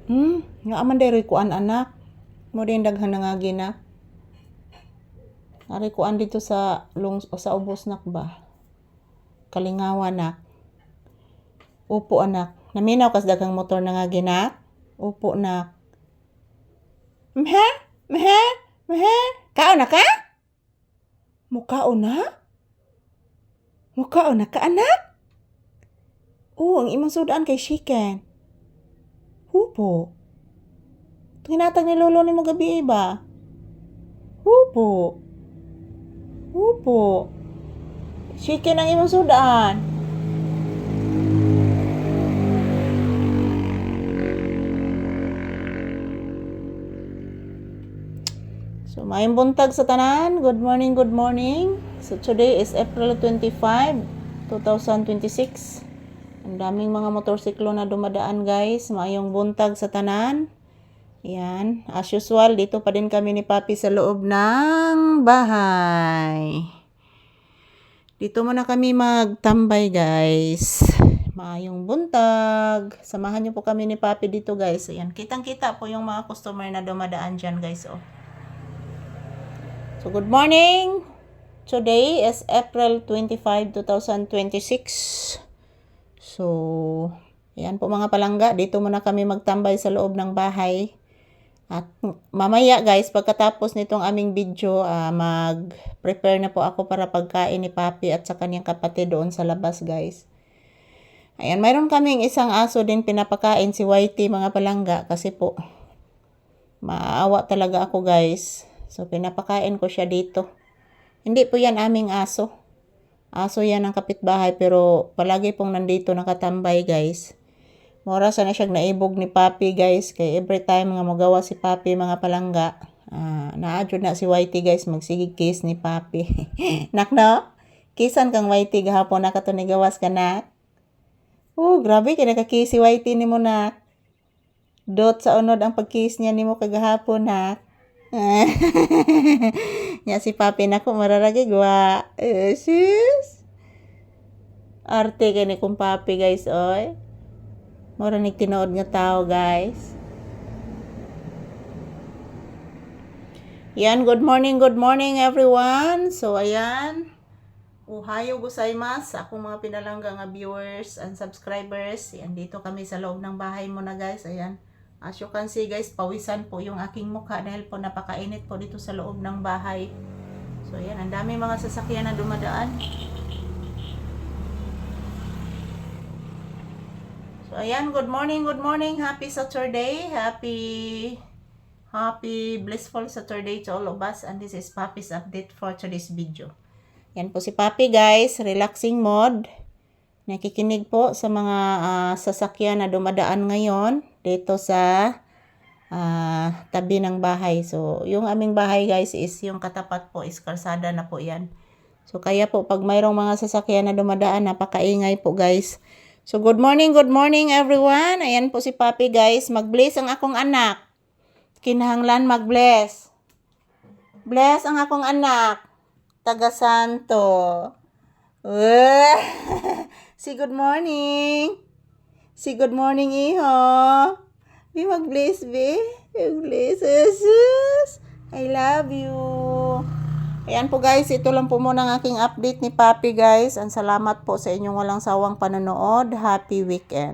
Nga aman dayroy kuan anak. Mo din daghan nga gina. Ari kuan dito sa sa ubos nak ba. Kalingawa nak. Upo anak. Naminaw kas daghang motor na nga ginak. Upo nak. Mhe? Mhe? Mhe? Kaon na ka? Mukaon na? Mukaon na ka anak? Ang imong sudan kay chicken. Upo. Tinatag ni lolo ni mo gabi ba? Upo. Upo. Chicken ang imong sudan. So, maayong buntag sa tanan. Good morning, good morning. So, today is April 25, 2026. Ang daming mga motorsiklo na dumadaan, guys. Maayong buntag sa tanan. Yan. As usual, dito pa din kami ni Papi sa loob ng bahay. Dito muna kami magtambay, guys. Maayong buntag. Samahan niyo po kami ni Papi dito, guys. Ayan. Kitang-kita po yung mga customer na dumadaan dyan, guys. Oh. So, good morning. Today is April 25, 2026. So, ayan po mga palangga. Dito muna kami magtambay sa loob ng bahay. At mamaya guys, pagkatapos nitong aming video, mag-prepare na po ako para pagkain ni Papi at sa kanyang kapatid doon sa labas guys. Ayan, mayroon kaming isang aso din pinapakain, si Whitey mga palangga. Kasi po, maawa talaga ako guys. So, pinapakain ko siya dito. Hindi po yan aming aso. Aso yan ng kapitbahay pero palagi pong nandito nakatambay guys. Mura sana siya naibog ni Papi guys. Kaya every time nga magawa si Papi mga palangga. Naadyo na si Whitey guys. Magsigig kiss ni Papi. Nak no? Kisan kang Whitey gahapon na kato ni gawas ka nak. Grabe kaya nakakiss si Whitey ni mo nak. Dot sa unod ang pagkiss niya ni mo kagahapon nak. Nya si Papi nako mararagi gwa. Sus. Arte kani kung Papi guys oy. Mura nig tinuod nga tao guys. Yan, good morning everyone. So ayan. Ohayo gozaimasu akong mga pinalangga nga viewers and subscribers. Yan, dito kami sa loob ng bahay mo na guys. Ayan. As you can see guys, pawisan po yung aking mukha dahil po napakainit po dito sa loob ng bahay. So yan, ang dami mga sasakyan na dumadaan. So ayan, good morning, happy Saturday, happy blissful Saturday to all of us. And this is Papi's update for today's video. Yan po si Papi guys, relaxing mode. Nakikinig po sa mga sasakyan na dumadaan ngayon dito sa tabi ng bahay. So, yung aming bahay guys is yung katapat po is kalsada na po yan. So, kaya po pag mayroong mga sasakyan na dumadaan, napakaingay po guys. So, good morning everyone. Ayan po si Papi guys. Mag-bless ang akong anak. Kinahanglan mag-bless. Bless ang akong anak. Taga Santo. Say good morning. Say good morning, iho. Be mag-bless, be. Mag-bless, Jesus. I love you. Ayan po guys, ito lang po muna ang aking update ni Papi guys. And salamat po sa inyong walang sawang panonood. Happy weekend.